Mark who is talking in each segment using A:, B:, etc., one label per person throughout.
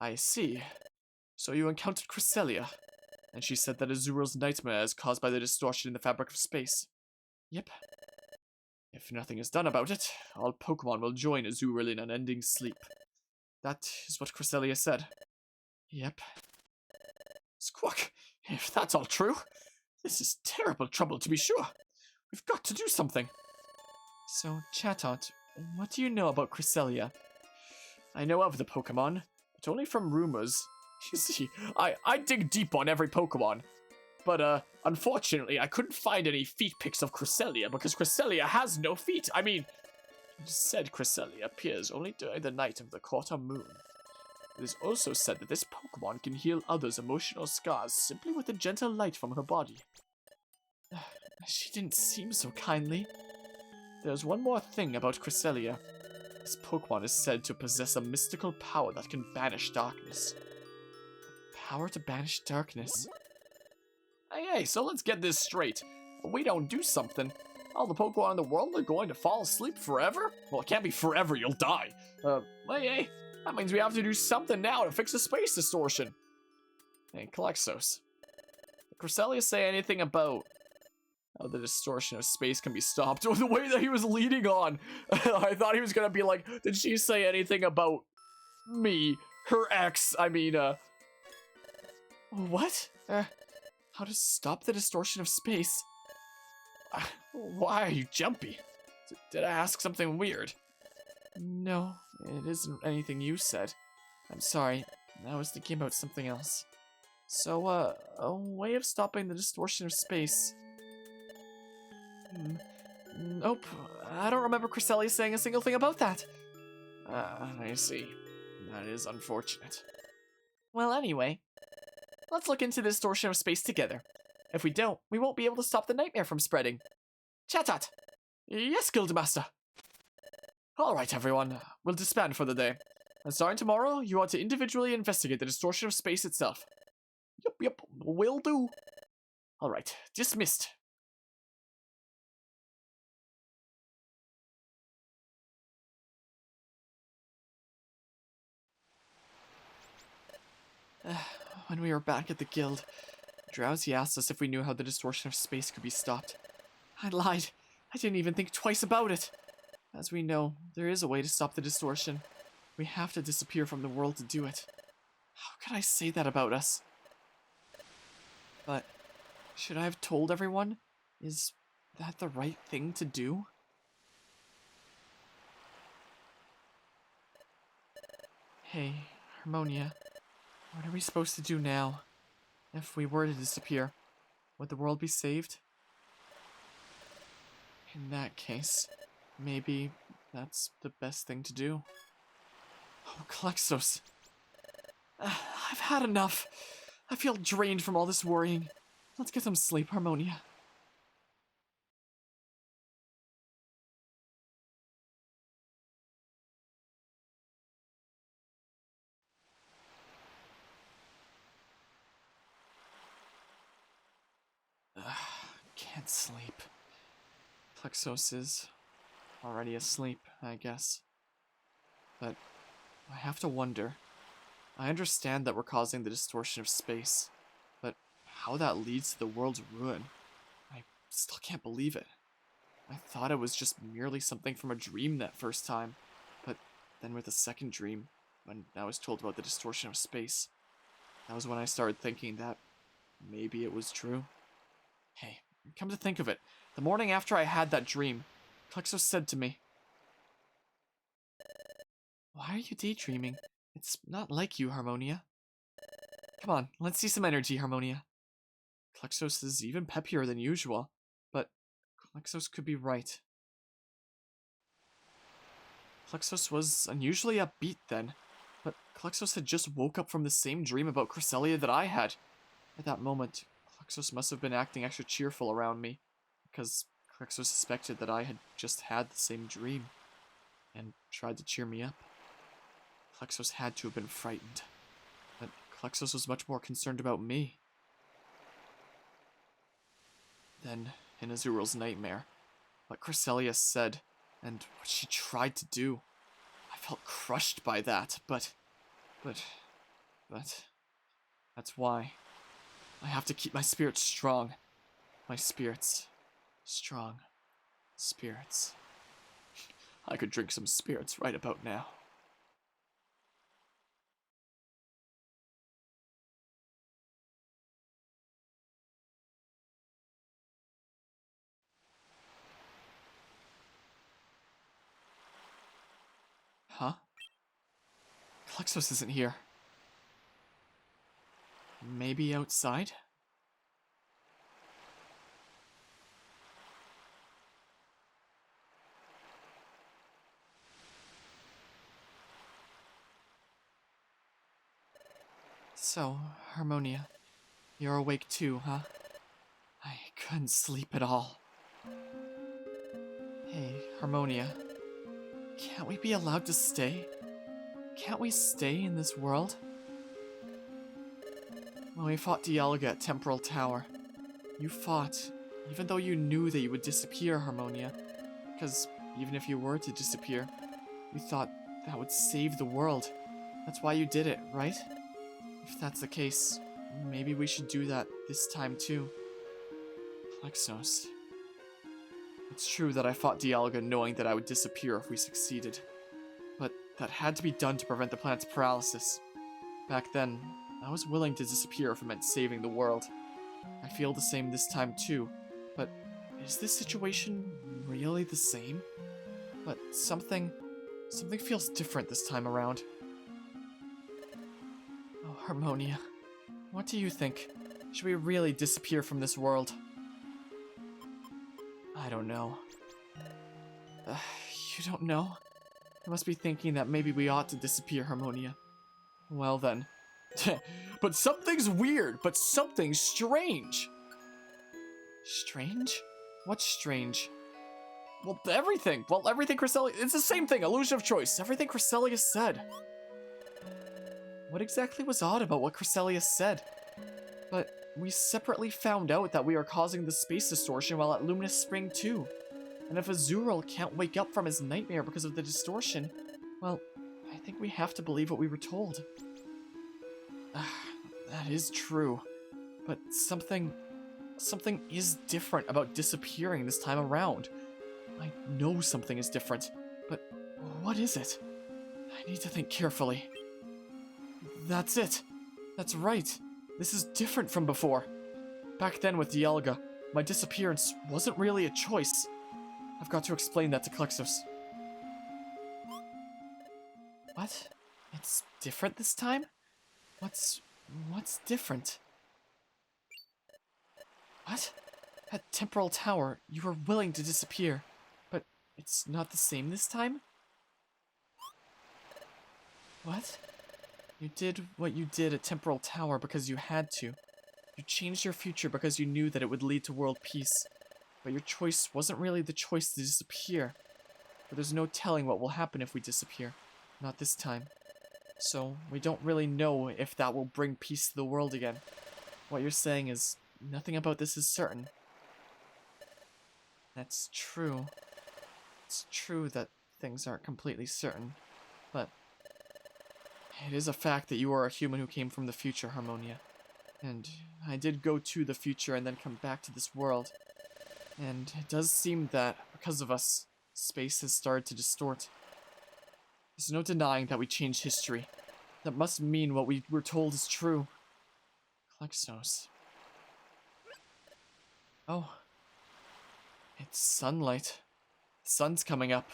A: I see. So you encountered Cresselia, and she said that Azura's nightmare is caused by the distortion in the fabric of space. Yep. If nothing is done about it, all Pokemon will join Azure in unending sleep. That is what Cresselia said. Yep. Squawk, if that's all true, this is terrible trouble to be sure. We've got to do something. So, Chatot, what do you know about Cresselia? I know of the Pokemon, but only from rumors. You see, I dig deep on every Pokemon. But, unfortunately, I couldn't find any feet pics of Cresselia because Cresselia has no feet. I mean, it is said Cresselia appears only during the night of the quarter moon. It is also said that this Pokemon can heal others' emotional scars simply with a gentle light from her body. She didn't seem so kindly. There's one more thing about Cresselia. This Pokemon is said to possess a mystical power that can banish darkness. Power to banish darkness? Hey, so let's get this straight. If we don't do something, all the Pokemon in the world are going to fall asleep forever? Well, it can't be forever, you'll die. Hey, that means we have to do something now to fix the space distortion. Hey, Kalexos, did Cresselia say anything about how the distortion of space can be stopped? Or the way that he was leading on, I thought he was gonna be like, did she say anything about me, her ex? I mean, what? How to stop the distortion of space? Why are you jumpy? Did I ask something weird? No, it isn't anything you said. I'm sorry, I was thinking about something else. So, a way of stopping the distortion of space. Nope, I don't remember Cresselia saying a single thing about that. I see. That is unfortunate. Well, anyway, let's look into the distortion of space together. If we don't, we won't be able to stop the nightmare from spreading. Chatot! Yes, Guildmaster! Alright, everyone, we'll disband for the day. And starting tomorrow, you are to individually investigate the distortion of space itself. Yep, will do. Alright, dismissed. When we were back at the guild, Drowsy asked us if we knew how the distortion of space could be stopped. I lied. I didn't even think twice about it. As we know, there is a way to stop the distortion. We have to disappear from the world to do it. How could I say that about us? But, should I have told everyone? Is that the right thing to do? Hey, Harmonia, what are we supposed to do now? If we were to disappear, would the world be saved? In that case, maybe that's the best thing to do. Oh, Kalexos. I've had enough. I feel drained from all this worrying. Let's get some sleep, Harmonia. Can't sleep. Plexos is already asleep, I guess. But I have to wonder. I understand that we're causing the distortion of space, but how that leads to the world's ruin, I still can't believe it. I thought it was just merely something from a dream that first time, but then with the second dream, when I was told about the distortion of space, that was when I started thinking that maybe it was true. Hey, come to think of it, the morning after I had that dream, Plexos said to me, "Why are you daydreaming? It's not like you, Harmonia." Come on, let's see some energy, Harmonia. Plexos is even peppier than usual, but Plexos could be right. Plexos was unusually upbeat then, but Plexos had just woke up from the same dream about Cresselia that I had. At that moment, Plexos must have been acting extra cheerful around me, because Plexos suspected that I had just had the same dream, and tried to cheer me up. Plexos had to have been frightened, but Plexos was much more concerned about me. Then, in Azuriel's nightmare, what Cresselia said, and what she tried to do, I felt crushed by that, but But that's why I have to keep my spirits strong. My spirits. Strong. Spirits. I could drink some spirits right about now. Huh? Klexos isn't here. Maybe outside? So, Harmonia, you're awake too, huh? I couldn't sleep at all. Hey, Harmonia, can't we be allowed to stay? Can't we stay in this world? When we fought Dialga at Temporal Tower, you fought, even though you knew that you would disappear, Harmonia. Because even if you were to disappear, you thought that would save the world. That's why you did it, right? If that's the case, maybe we should do that this time too. Klexos. It's true that I fought Dialga knowing that I would disappear if we succeeded. But that had to be done to prevent the planet's paralysis. Back then, I was willing to disappear if it meant saving the world. I feel the same this time too, but is this situation really the same? But something feels different this time around. Oh, Harmonia, what do you think? Should we really disappear from this world? I don't know. You don't know? You must be thinking that maybe we ought to disappear, Harmonia. Well then. But something's weird, but something's strange. Strange? What's strange? Well, everything. Well, everything Cresselia... It's the same thing, illusion of choice. Everything Cresselia said. What exactly was odd about what Cresselia said? But we separately found out that we are causing the space distortion while at Luminous Spring too. And if Azuriel can't wake up from his nightmare because of the distortion, well, I think we have to believe what we were told. That is true. But something is different about disappearing this time around. I know something is different, but what is it? I need to think carefully. That's it. That's right. This is different from before. Back then with Dialga, my disappearance wasn't really a choice. I've got to explain that to Klexos. What? It's different this time? What's different? What? At Temporal Tower, you were willing to disappear, but it's not the same this time? What? You did what you did at Temporal Tower because you had to. You changed your future because you knew that it would lead to world peace. But your choice wasn't really the choice to disappear. But there's no telling what will happen if we disappear. Not this time. So, we don't really know if that will bring peace to the world again. What you're saying is, nothing about this is certain. That's true. It's true that things aren't completely certain. But it is a fact that you are a human who came from the future, Harmonia. And I did go to the future and then come back to this world. And it does seem that, because of us, space has started to distort. There's no denying that we changed history. That must mean what we were told is true. Klexos. Oh. It's sunlight. The sun's coming up.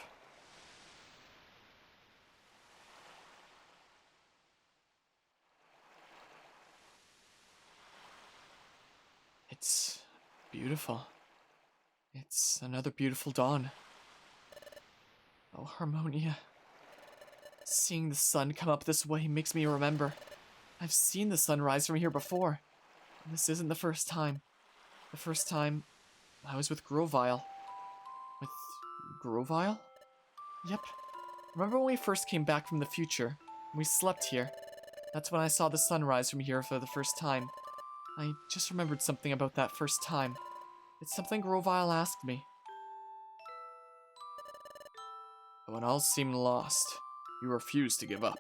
A: It's beautiful. It's another beautiful dawn. Oh, Harmonia. Seeing the sun come up this way makes me remember. I've seen the sun rise from here before. And this isn't the first time. The first time, I was with Grovile. With Grovile? Yep. Remember when we first came back from the future? We slept here. That's when I saw the sun rise from here for the first time. I just remembered something about that first time. It's something Grovile asked me. When all seemed lost, you refused to give up.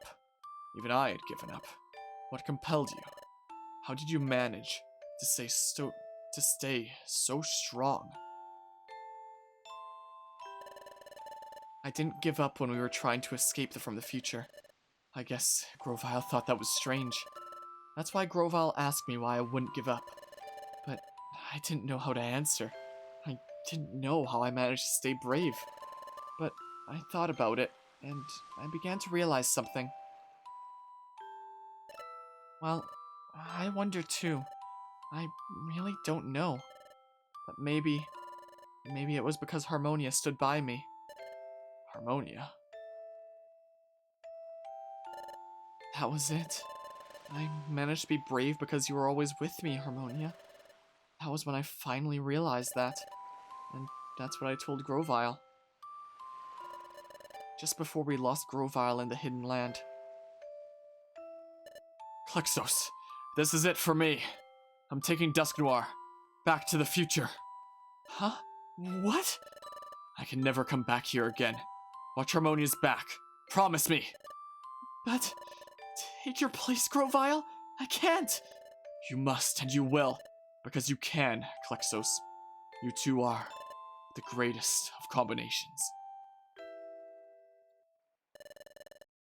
A: Even I had given up. What compelled you? How did you manage to stay so strong? I didn't give up when we were trying to escape from the future. I guess Grovyle thought that was strange. That's why Grovyle asked me why I wouldn't give up. But I didn't know how to answer. I didn't know how I managed to stay brave. But I thought about it, and I began to realize something. Well, I wonder too. I really don't know. But maybe it was because Harmonia stood by me. Harmonia? That was it. I managed to be brave because you were always with me, Harmonia. That was when I finally realized that. And that's what I told Grovyle. Just before we lost Grovyle in the Hidden Land. Klexos, this is it for me. I'm taking Dusk Noir back to the future. Huh? What? I can never come back here again. Watch Harmonia's back. Promise me. But take your place, Grovyle? I can't. You must and you will. Because you can, Klexos. You two are the greatest of combinations.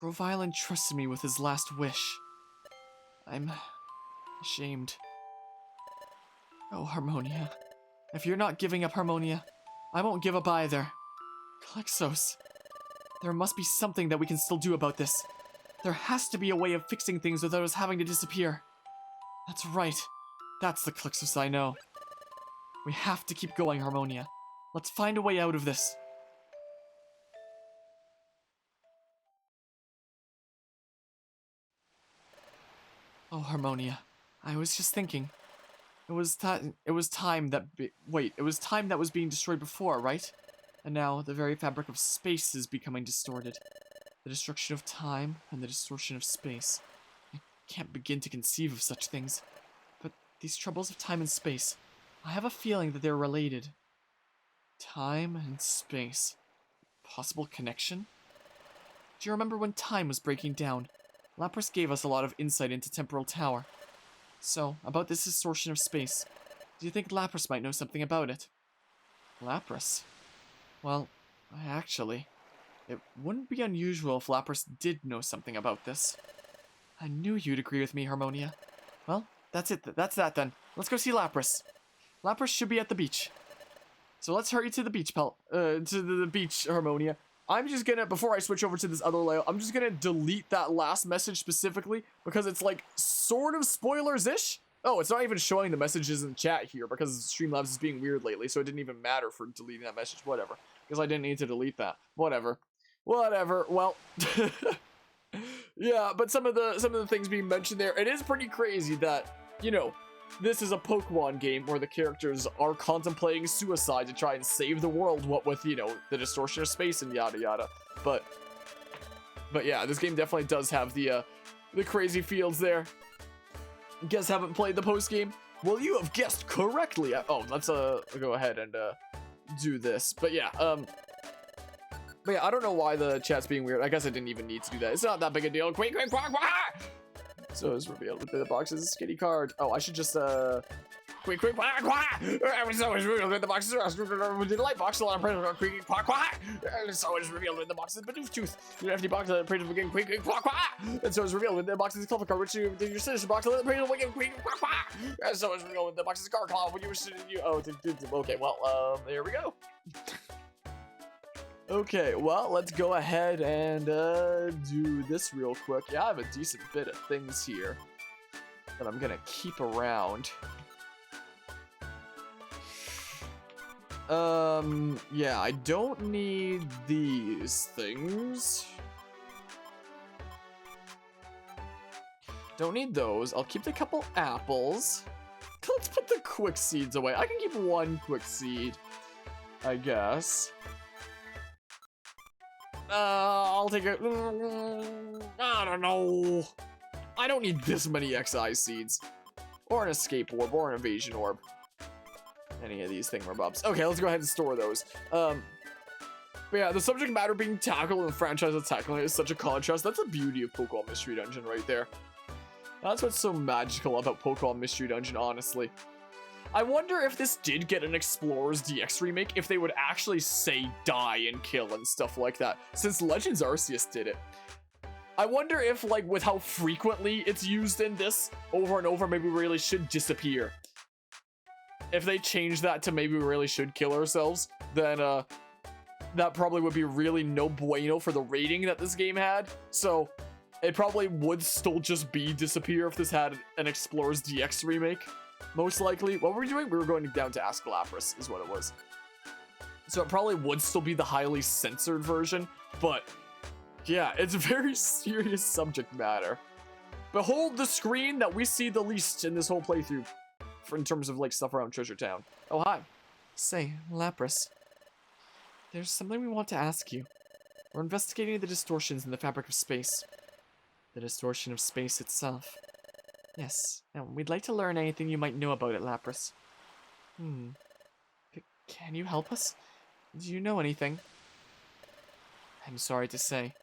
A: Grovyle entrusted me with his last wish. I'm ashamed. Oh, Harmonia. If you're not giving up, Harmonia, I won't give up either. Klexos. There must be something that we can still do about this. There has to be a way of fixing things without us having to disappear. That's right. That's the Klexos I know. We have to keep going, Harmonia. Let's find a way out of this. Oh, Harmonia. I was just thinking. It was time that was being destroyed before, right? And now the very fabric of space is becoming distorted. The destruction of time and the distortion of space. I can't begin to conceive of such things. But these troubles of time and space, I have a feeling that they're related. Time and space. Possible connection? Do you remember when time was breaking down? Lapras gave us a lot of insight into Temporal Tower. So, about this distortion of space, do you think Lapras might know something about it? Lapras? Well, it wouldn't be unusual if Lapras did know something about this. I knew you'd agree with me, Harmonia. Well, that's it. That's that then. Let's go see Lapras. Lapras should be at the beach. So let's hurry to the beach, the beach, Harmonia. I'm just gonna, before I switch over to this other layout, I'm just gonna delete that last message specifically because it's like sort of spoilers-ish. Oh, it's not even showing the messages in chat here because Streamlabs is being weird lately, so it didn't even matter for deleting that message. Whatever, because I didn't need to delete that. Whatever. Well, yeah. But some of the things being mentioned there, it is pretty crazy that, you know, this is a Pokemon game where the characters are contemplating suicide to try and save the world, what with, you know, the distortion of space and yada yada. But yeah, this game definitely does have the crazy fields there. Guess haven't played the post game? Well, you have guessed correctly. Oh, let's go ahead and do this. But yeah, I don't know why the chat's being weird. I guess I didn't even need to do that. It's not that big a deal. Quack, quack, quack, quack. So it's revealed that the box is a skinny card. Oh, I should just quick, quack, quack. So it's revealed that the box is the light box. A lot of presents quick, quack, quack. So it's revealed that the box is Bidoof Tooth. Your empty box that praise again, quick, quack, quack. And so it's revealed that the box is a Clover card, which your sinister box let the praise again, quick, quack, quack. And so it's revealed that the box is a Car Claw when you were okay. Well, there we go. Okay, well, let's go ahead and do this real quick. Yeah, I have a decent bit of things here that I'm gonna keep around. Yeah, I don't need these things. Don't need those. I'll keep the couple apples. Let's put the quick seeds away. I can keep one quick seed, I guess. I'll take it. I don't know. I don't need this many XI seeds. Or an escape orb, or an evasion orb. Any of these thingamabobs. Okay, let's go ahead and store those. But yeah, the subject matter being tackled and the franchise of tackling it is such a contrast. That's the beauty of Pokemon Mystery Dungeon right there. That's what's so magical about Pokemon Mystery Dungeon, honestly. I wonder if this did get an Explorers DX remake, if they would actually say die and kill and stuff like that, since Legends Arceus did it. I wonder if, like, with how frequently it's used in this, over and over, maybe we really should disappear. If they change that to maybe we really should kill ourselves, then, that probably would be really no bueno for the rating that this game had. So, it probably would still just be disappear if this had an Explorers DX remake. Most likely. What were we doing? We were going down to Ask Lapras, is what it was. So it probably would still be the highly censored version, but yeah, it's a very serious subject matter. Behold the screen that we see the least in this whole playthrough, in terms of like stuff around Treasure Town. Oh, hi. Say, Lapras. There's something we want to ask you. We're investigating the distortions in the fabric of space. The distortion of space itself. Yes, and we'd like to learn anything you might know about it, Lapras. Can you help us? Do you know anything? I'm sorry to say,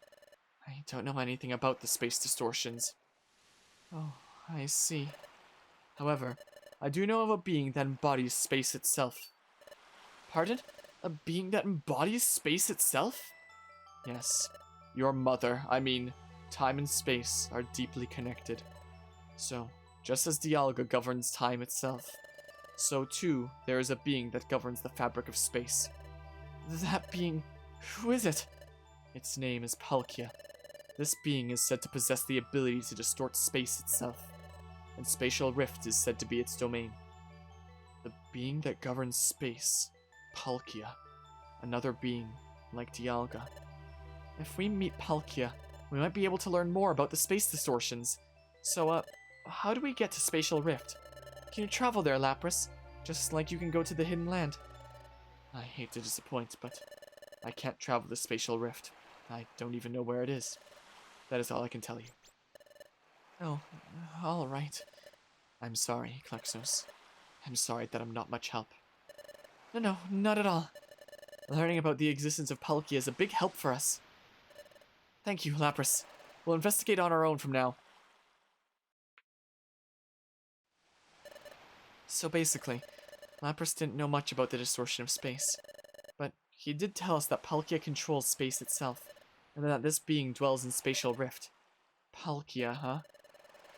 A: I don't know anything about the space distortions. Oh, I see. However, I do know of a being that embodies space itself. Pardon? A being that embodies space itself? Yes. Your mother, I mean, time and space are deeply connected. So, just as Dialga governs time itself, so too, there is a being that governs the fabric of space. That being, who is it? Its name is Palkia. This being is said to possess the ability to distort space itself, and Spatial Rift is said to be its domain. The being that governs space, Palkia, another being like Dialga. If we meet Palkia, we might be able to learn more about the space distortions. So, how do we get to Spatial Rift? Can you travel there, Lapras? Just like you can go to the Hidden Land. I hate to disappoint, but I can't travel the Spatial Rift. I don't even know where it is. That is all I can tell you. Oh, alright. I'm sorry, Klexos. I'm sorry that I'm not much help. No, not at all. Learning about the existence of Palkia is a big help for us. Thank you, Lapras. We'll investigate on our own from now. So basically, Lapras didn't know much about the distortion of space, but he did tell us that Palkia controls space itself, and that this being dwells in Spatial Rift. Palkia, huh?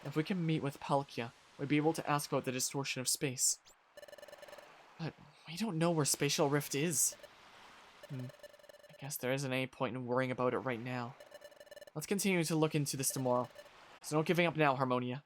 A: If we can meet with Palkia, we'd be able to ask about the distortion of space. But we don't know where Spatial Rift is. I guess there isn't any point in worrying about it right now. Let's continue to look into this tomorrow. So no giving up now, Harmonia.